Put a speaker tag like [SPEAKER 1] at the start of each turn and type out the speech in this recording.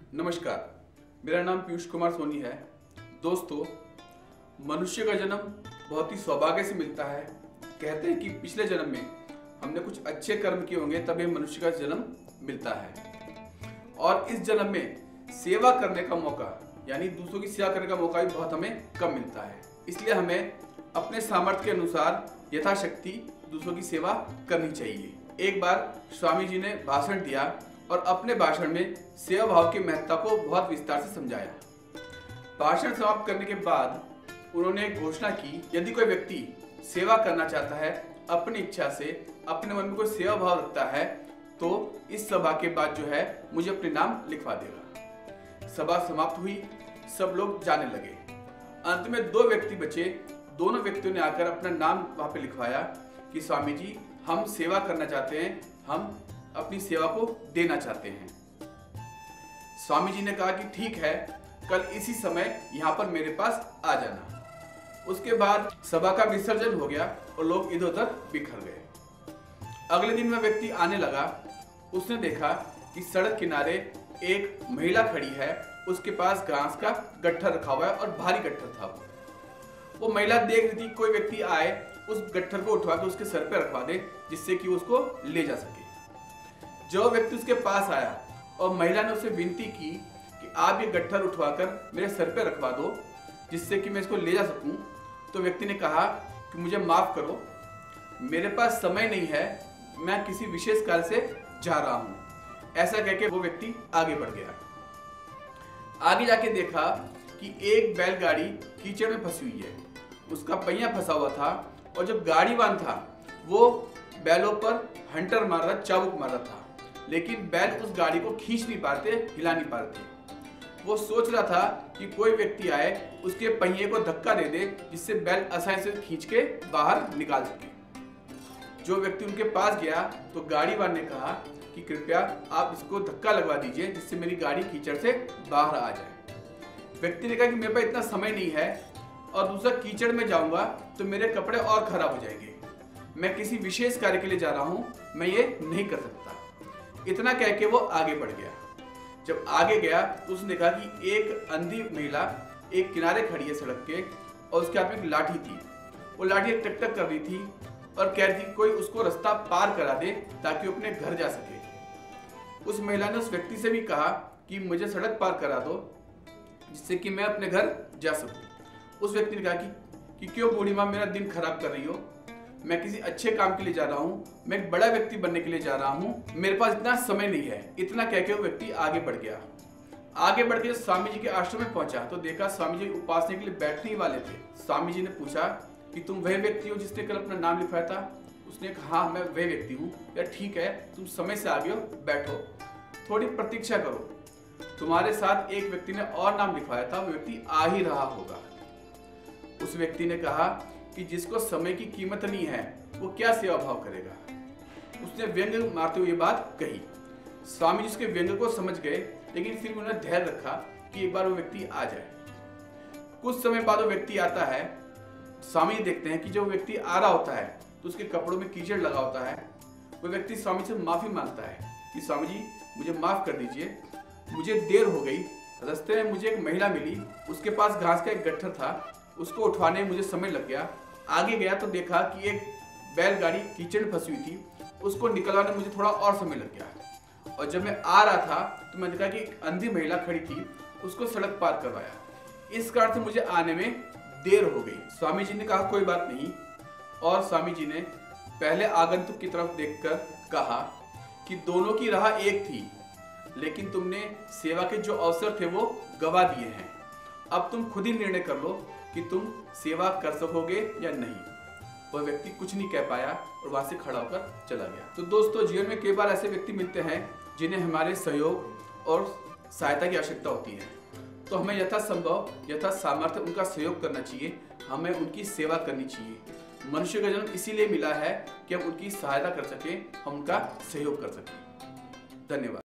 [SPEAKER 1] नमस्कार, मेरा नाम पीयूष कुमार सोनी है। दोस्तों, मनुष्य का जन्म बहुत ही सौभाग्य से मिलता है। कहते हैं कि पिछले जन्म में हमने कुछ अच्छे कर्म किए होंगे तभी मनुष्य का जन्म मिलता है। और इस जन्म में सेवा करने का मौका यानी दूसरों की सेवा करने का मौका भी बहुत हमें कम मिलता है। इसलिए हमें अपने सामर्थ्य के अनुसार यथाशक्ति दूसरों की सेवा करनी चाहिए। एक बार स्वामी जी ने भाषण दिया और अपने भाषण में सेवा भाव की महत्ता को बहुत विस्तार से समझाया। भाषण समाप्त करने के बाद उन्होंने एक घोषणा की, यदि कोई व्यक्ति सेवा करना चाहता है, अपनी इच्छा से अपने मन में कोई सेवा भाव रखता है, तो इस सभा के बाद जो है मुझे अपने नाम लिखवा देगा। सभा समाप्त हुई, सब लोग जाने लगे। अंत में 2 व्यक्ति बचे। दोनों व्यक्तियों ने आकर अपना नाम वहां पे लिखवाया कि स्वामी जी, हम सेवा करना चाहते हैं, हम अपनी सेवा को देना चाहते हैं। स्वामी जी ने कहा कि ठीक है, कल इसी समय यहाँ पर मेरे पास आ जाना। उसके बाद सभा का विसर्जन हो गया और लोग इधर उधर बिखर गए। अगले दिन वह व्यक्ति आने लगा। उसने देखा कि सड़क किनारे एक महिला खड़ी है, उसके पास घास का गट्ठर रखा हुआ है और भारी गट्ठर था। वो महिला देख रही थी कोई व्यक्ति आए, उस गट्ठर को उठवा के उसके सर पे रखवा दे, जिससे कि उसको ले जा सके। जो व्यक्ति उसके पास आया और महिला ने उसे विनती की कि आप ये गट्ठर उठवाकर मेरे सर पे रखवा दो, जिससे कि मैं इसको ले जा सकूं, तो व्यक्ति ने कहा कि मुझे माफ करो, मेरे पास समय नहीं है, मैं किसी विशेष कार्य से जा रहा हूं। ऐसा कहकर वो व्यक्ति आगे बढ़ गया। आगे जाके देखा कि एक बैलगाड़ी कीचड़ में फंसी हुई है। उसका पहिया फंसा हुआ था और जो गाड़ीवान था वो बैलों पर हंटर मार रहा, चाबुक मार रहा था, लेकिन बैल उस गाड़ी को खींच नहीं पाते, हिला नहीं पाते। वो सोच रहा था कि कोई व्यक्ति आए, उसके पहिए को धक्का दे दे, जिससे बैल आसानी से खींच के बाहर निकाल सके। जो व्यक्ति उनके पास गया तो गाड़ीवान ने कहा कि कृपया आप इसको धक्का लगवा दीजिए, जिससे मेरी गाड़ी कीचड़ से बाहर आ जाए। व्यक्ति ने कहा कि मेरे पास इतना समय नहीं है और दूसरा कीचड़ में जाऊंगा तो मेरे कपड़े और खराब हो जाएंगे, मैं किसी विशेष कार्य के लिए जा रहा हूं, मैं ये नहीं कर सकता। इतना कह के वो आगे बढ़ गया। जब आगे गया तो उसने देखा कि एक अंधी महिला एक किनारे खड़ी है सड़क के और उसके हाथ में एक लाठी थी। वो लाठी टक टक कर रही थी और कह रही थी कोई उसको रास्ता पार करा दे ताकि वो अपने घर जा सके। उस महिला ने उस व्यक्ति से भी कहा कि मुझे सड़क पार करा दो, जिससे कि मैं अपने घर जा सकूं। उस व्यक्ति ने कहा कि क्यों बूढ़ी माँ मेरा दिन खराब कर रही हो, मैं किसी अच्छे काम के लिए जा रहा हूँ, मैं एक बड़ा व्यक्ति बनने के लिए जा रहा हूँ, मेरे पास इतना समय नहीं है। इतना कहकर वो व्यक्ति आगे बढ़ गया। आगे बढ़ के स्वामी जी के आश्रम में पहुंचा तो देखा स्वामी जी उपासने के लिए बैठने ही वाले थे। स्वामी जी ने पूछा कि तुम वह व्यक्ति हो जिसने कल अपना नाम लिखवाया था? उसने कहा हाँ, मैं वह व्यक्ति हूँ। यार ठीक है, तुम समय से आ गए हो, बैठो, थोड़ी प्रतीक्षा करो, तुम्हारे साथ एक व्यक्ति ने और नाम लिखवाया था, वो व्यक्ति आ ही रहा होगा। उस व्यक्ति ने कहा कि जिसको समय की कीमत नहीं है वो क्या सेवा भाव करेगा। उसने व्यंग मारते हुए ये बात कही। स्वामी जी उसके व्यंग को समझ गए, लेकिन फिर उन्होंने धैर्य रखा कि एक बार वो व्यक्ति आ जाए। कुछ समय बाद वो व्यक्ति आता है। स्वामी जी देखते हैं कि जब वो व्यक्ति आ रहा होता है तो उसके कपड़ों में कीचड़ लगा होता है। वो व्यक्ति स्वामी से माफी मांगता है कि स्वामी जी मुझे माफ कर दीजिए, मुझे देर हो गई, रास्ते में मुझे एक महिला मिली, उसके पास घास का एक गट्ठर था, उसको उठवाने में मुझे समय लग गया। आगे गया तो देखा कि एक बैलगाड़ी कीचड़ में फंसी हुई थी, उसको निकलवाने में मुझे थोड़ा और समय लग गया। और जब मैं आ रहा था तो मैं देखा कि एक अंधी महिला खड़ी थी, उसको सड़क पार करवाया। इस कारण से मुझे आने में देर हो गई। स्वामी जी ने कहा कोई बात नहीं। और स्वामी जी ने पहले आगंतुक की तरफ देखकर कहा कि दोनों की राह एक थी, लेकिन तुमने सेवा के जो अवसर थे वो गवा दिए हैं। अब तुम खुद ही निर्णय कर लो कि तुम सेवा कर सकोगे या नहीं। वह व्यक्ति कुछ नहीं कह पाया और वहां से खड़ा होकर चला गया। तो दोस्तों, जीवन में कई बार ऐसे व्यक्ति मिलते हैं जिन्हें हमारे सहयोग और सहायता की आवश्यकता होती है, तो हमें यथासंभव यथा सामर्थ्य उनका सहयोग करना चाहिए, हमें उनकी सेवा करनी चाहिए। मनुष्य का जन्म इसीलिए मिला है कि हम उनकी सहायता कर सकें, हम उनका सहयोग कर सकें। धन्यवाद।